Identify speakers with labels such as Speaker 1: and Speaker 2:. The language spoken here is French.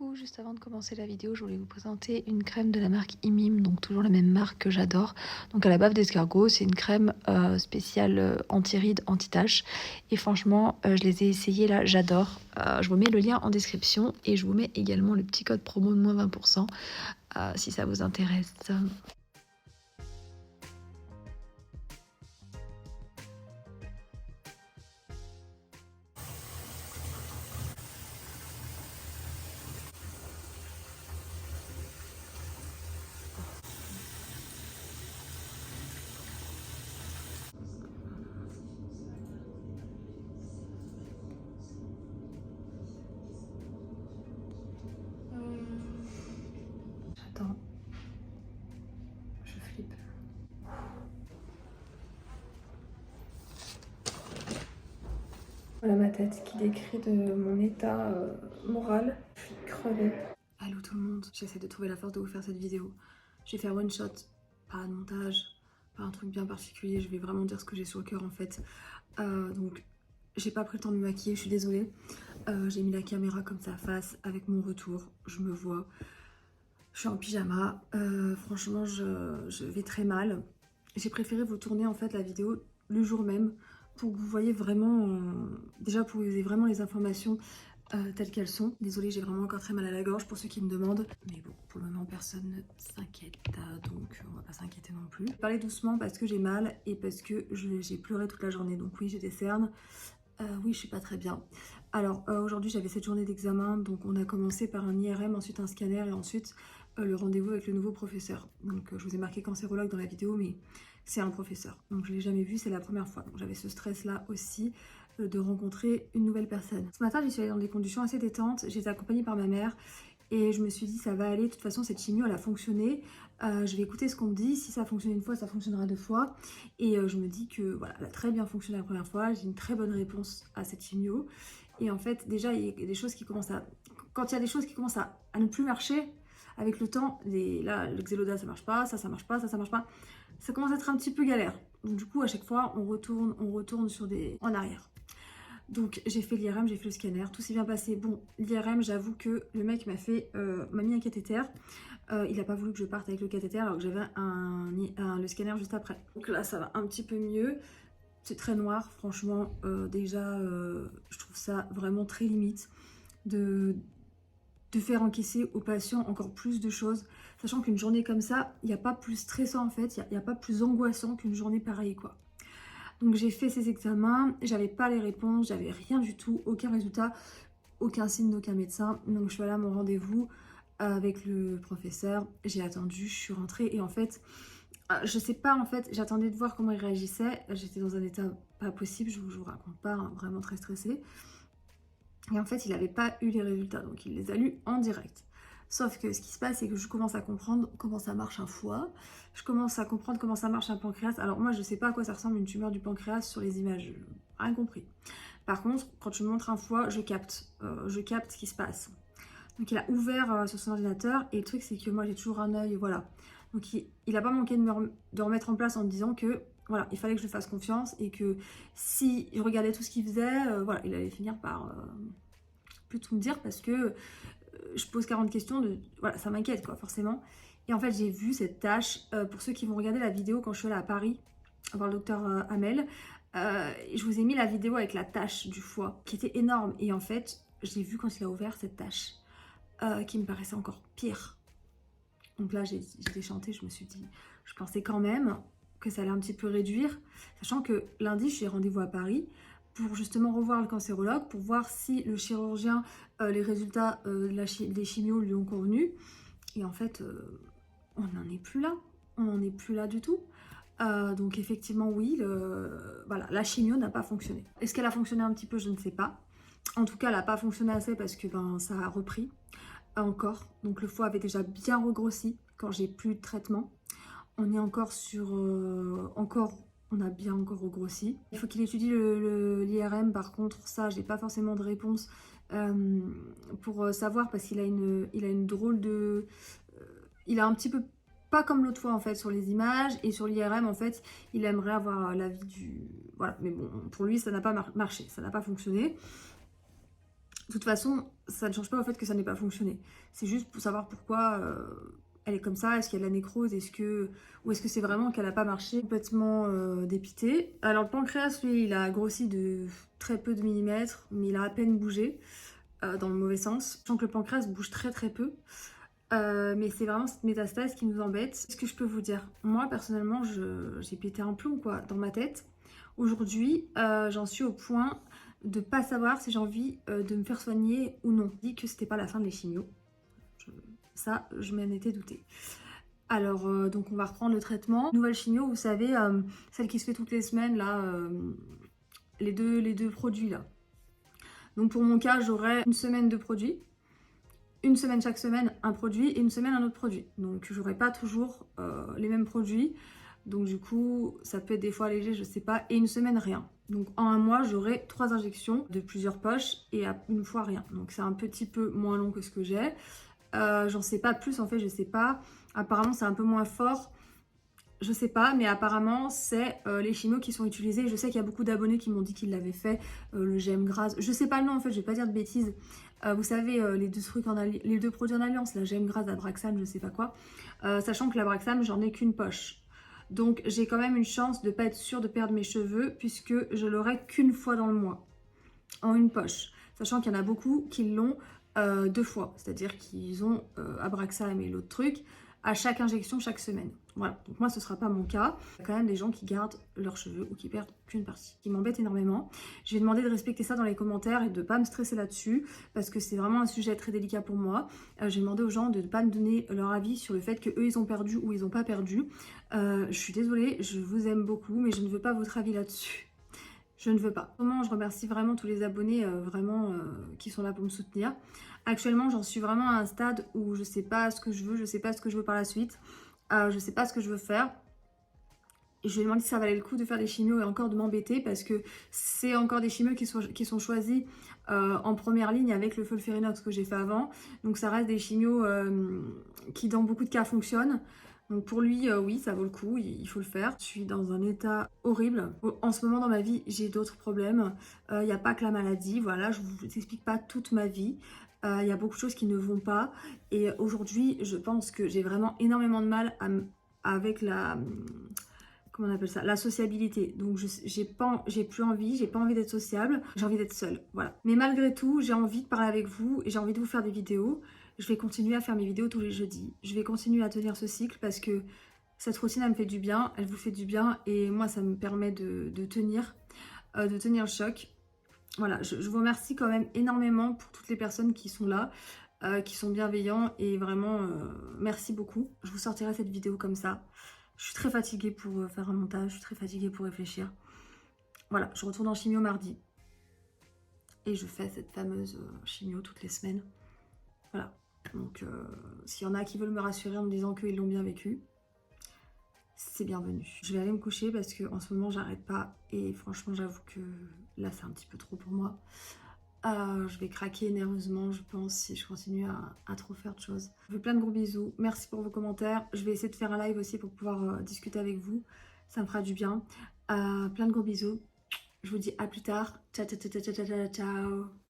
Speaker 1: Coucou, juste avant de commencer la vidéo, je voulais vous présenter une crème de la marque Imim, donc toujours la même marque que j'adore. Donc à la bave d'escargot, c'est une crème spéciale anti-rides, anti-taches. Et franchement, je les ai essayées là, j'adore. Je vous mets le lien en description et je vous mets également le petit code promo de moins 20% si ça vous intéresse. J'attends, je flippe. Voilà ma tête qui décrit de mon état moral. Je suis crevée. Allô tout le monde, j'essaie de trouver la force de vous faire cette vidéo. Je vais faire one shot, pas de montage, pas un truc bien particulier, je vais vraiment dire ce que j'ai sur le cœur en fait. Donc j'ai pas pris le temps de me maquiller, je suis désolée. J'ai mis la caméra comme ça face avec mon retour, je me vois. Je suis en pyjama, franchement je vais très mal. J'ai préféré vous tourner en fait la vidéo le jour même pour que vous voyez vraiment, déjà pour que vous ayez vraiment les informations telles qu'elles sont. Désolée, j'ai vraiment encore très mal à la gorge pour ceux qui me demandent. Mais bon, pour le moment, personne ne s'inquiète, donc on va pas s'inquiéter non plus. Je vais parler doucement parce que j'ai mal et parce que j'ai pleuré toute la journée. Donc oui, j'ai des cernes. Oui, je suis pas très bien. Alors aujourd'hui, j'avais cette journée d'examen. Donc on a commencé par un IRM, ensuite un scanner et ensuite le rendez-vous avec le nouveau professeur. Donc je vous ai marqué cancérologue dans la vidéo, mais c'est un professeur. Donc je l'ai jamais vu, c'est la première fois. Donc j'avais ce stress-là aussi de rencontrer une nouvelle personne. Ce matin, j'y suis allée dans des conditions assez détentes. J'étais accompagnée par ma mère et je me suis dit ça va aller. De toute façon, cette chimio, elle a fonctionné. Je vais écouter ce qu'on me dit. Si ça fonctionne une fois, ça fonctionnera deux fois. Et je me dis que voilà, elle a très bien fonctionné la première fois. J'ai une très bonne réponse à cette chimio. Et en fait, déjà, il y a des choses qui commencent à... Quand il y a des choses qui commencent à ne plus marcher, avec le temps, là, le Xeloda, ça marche pas, ça marche pas, ça marche pas. Ça commence à être un petit peu galère. Donc du coup, à chaque fois, on retourne sur en arrière. Donc j'ai fait l'IRM, j'ai fait le scanner, tout s'est bien passé. Bon, l'IRM, j'avoue que le mec m'a mis un cathéter. Il n'a pas voulu que je parte avec le cathéter alors que j'avais le scanner juste après. Donc là, ça va un petit peu mieux. C'est très noir, franchement. Déjà, je trouve ça vraiment très limite de faire encaisser aux patients encore plus de choses. Sachant qu'une journée comme ça, il n'y a pas plus stressant en fait, il n'y a pas plus angoissant qu'une journée pareille quoi. Donc j'ai fait ces examens, j'avais pas les réponses, j'avais rien du tout, aucun résultat, aucun signe d'aucun médecin. Donc je suis allée à mon rendez-vous avec le professeur, j'ai attendu, je suis rentrée et en fait, je sais pas en fait, j'attendais de voir comment il réagissait, j'étais dans un état pas possible, je vous raconte pas, hein, vraiment très stressée. Et en fait, il n'avait pas eu les résultats, donc il les a lus en direct. Sauf que ce qui se passe, c'est que je commence à comprendre comment ça marche un foie, je commence à comprendre comment ça marche un pancréas. Alors moi, je ne sais pas à quoi ça ressemble une tumeur du pancréas sur les images, rien compris. Par contre, quand tu me montres un foie, je capte ce qui se passe. Donc il a ouvert sur son ordinateur, et le truc, c'est que moi, j'ai toujours un œil, voilà. Donc il n'a pas manqué de remettre en place en me disant que voilà, il fallait que je lui fasse confiance et que si je regardais tout ce qu'il faisait, voilà, il allait finir par plus tout me dire parce que je pose 40 questions, voilà, ça m'inquiète quoi, forcément. Et en fait, j'ai vu cette tâche, pour ceux qui vont regarder la vidéo quand je suis allée à Paris, voir le docteur Hamel, je vous ai mis la vidéo avec la tâche du foie qui était énorme. Et en fait, je l'ai vu quand il a ouvert cette tâche qui me paraissait encore pire. Donc là, j'ai déchanté, je me suis dit, je pensais quand même que ça allait un petit peu réduire, sachant que lundi, je suis rendez-vous à Paris pour justement revoir le cancérologue, pour voir si le chirurgien, les résultats des chimios lui ont convenu. Et en fait, on n'en est plus là. On n'en est plus là du tout. Donc effectivement, oui, voilà, la chimio n'a pas fonctionné. Est-ce qu'elle a fonctionné un petit peu? Je ne sais pas. En tout cas, elle n'a pas fonctionné assez parce que ça a repris encore. Donc le foie avait déjà bien regrossi quand j'ai plus de traitement. On est encore sur... on a bien encore regrossi. Il faut qu'il étudie l'IRM, par contre, ça, j'ai pas forcément de réponse pour savoir, parce qu'il a une drôle de... il a un petit peu pas comme l'autre fois, en fait, sur les images, et sur l'IRM, en fait, il aimerait avoir l'avis du... Voilà, mais bon, pour lui, ça n'a pas marché, ça n'a pas fonctionné. De toute façon, ça ne change pas au fait que ça n'ait pas fonctionné. C'est juste pour savoir pourquoi elle est comme ça, est-ce qu'il y a de la nécrose, ou est-ce que c'est vraiment qu'elle n'a pas marché, complètement dépitée. Alors le pancréas, lui, il a grossi de très peu de millimètres, mais il a à peine bougé, dans le mauvais sens. Je sens que le pancréas bouge très très peu. Mais c'est vraiment cette métastase qui nous embête. Ce que je peux vous dire, moi personnellement, j'ai pété un plomb quoi dans ma tête. Aujourd'hui, j'en suis au point de pas savoir si j'ai envie de me faire soigner ou non. Je dis que c'était pas la fin de les chimios. Ça, je m'en étais doutée. Alors, donc on va reprendre le traitement. Nouvelle chimio, vous savez, celle qui se fait toutes les semaines, là, les deux produits là. Donc pour mon cas, j'aurai une semaine de produits. Une semaine chaque semaine un produit et une semaine un autre produit. Donc j'aurai pas toujours les mêmes produits. Donc du coup, ça peut être des fois léger, je sais pas. Et une semaine rien. Donc en un mois, j'aurai 3 injections de plusieurs poches et une fois rien. Donc c'est un petit peu moins long que ce que j'ai. J'en sais pas plus en fait, je sais pas. Apparemment c'est un peu moins fort. Je sais pas, mais apparemment c'est les chimios qui sont utilisés. Je sais qu'il y a beaucoup d'abonnés qui m'ont dit qu'ils l'avaient fait, le GM Gras. Je sais pas le nom en fait, je vais pas dire de bêtises. Vous savez, les deux produits en alliance, la GM Gras, Abraxane, je sais pas quoi. Sachant que l'Abraxane, j'en ai qu'une poche. Donc j'ai quand même une chance de pas être sûre de perdre mes cheveux puisque je l'aurai qu'une fois dans le mois, en une poche. Sachant qu'il y en a beaucoup qui l'ont 2 fois, c'est-à-dire qu'ils ont Abraxane et l'autre truc à chaque injection chaque semaine. Voilà, donc moi ce sera pas mon cas. Il y a quand même des gens qui gardent leurs cheveux ou qui perdent qu'une partie, qui m'embête énormément. Je vais demander de respecter ça dans les commentaires et de pas me stresser là-dessus parce que c'est vraiment un sujet très délicat pour moi. J'ai demandé aux gens de ne pas me donner leur avis sur le fait que eux ils ont perdu ou ils ont pas perdu. Je suis désolée, je vous aime beaucoup mais je ne veux pas votre avis là-dessus. Je ne veux pas. Vraiment, je remercie vraiment tous les abonnés qui sont là pour me soutenir. Actuellement, j'en suis vraiment à un stade où je sais pas ce que je veux, je sais pas ce que je veux par la suite, je sais pas ce que je veux faire. Et je lui ai demandé si ça valait le coup de faire des chimios et encore de m'embêter parce que c'est encore des chimios qui sont choisis en première ligne avec le Folfirinox que j'ai fait avant. Donc ça reste des chimios qui dans beaucoup de cas fonctionnent. Donc pour lui, oui, ça vaut le coup, il faut le faire. Je suis dans un état horrible. En ce moment dans ma vie, j'ai d'autres problèmes. Il n'y a pas que la maladie, voilà, je ne vous explique pas toute ma vie. Il y a beaucoup de choses qui ne vont pas. Et aujourd'hui, je pense que j'ai vraiment énormément de mal avec la... Comment on appelle ça? La sociabilité. Donc j'ai plus envie, j'ai pas envie d'être sociable, j'ai envie d'être seule, voilà. Mais malgré tout, j'ai envie de parler avec vous et j'ai envie de vous faire des vidéos. Je vais continuer à faire mes vidéos tous les jeudis. Je vais continuer à tenir ce cycle parce que cette routine, elle me fait du bien, elle vous fait du bien et moi, ça me permet de tenir le choc. Voilà, je vous remercie quand même énormément pour toutes les personnes qui sont là, qui sont bienveillants et vraiment, merci beaucoup. Je vous sortirai cette vidéo comme ça. Je suis très fatiguée pour faire un montage, je suis très fatiguée pour réfléchir. Voilà, je retourne en chimio mardi. Et je fais cette fameuse chimio toutes les semaines. Voilà. Donc, s'il y en a qui veulent me rassurer en me disant qu'ils l'ont bien vécu, c'est bienvenu. Je vais aller me coucher parce qu'en ce moment, j'arrête pas. Et franchement, j'avoue que là, c'est un petit peu trop pour moi. Je vais craquer nerveusement, je pense, si je continue à trop faire de choses. Je vous fais plein de gros bisous. Merci pour vos commentaires. Je vais essayer de faire un live aussi pour pouvoir discuter avec vous. Ça me fera du bien. Plein de gros bisous. Je vous dis à plus tard. Ciao, ciao, ciao, ciao, ciao, ciao.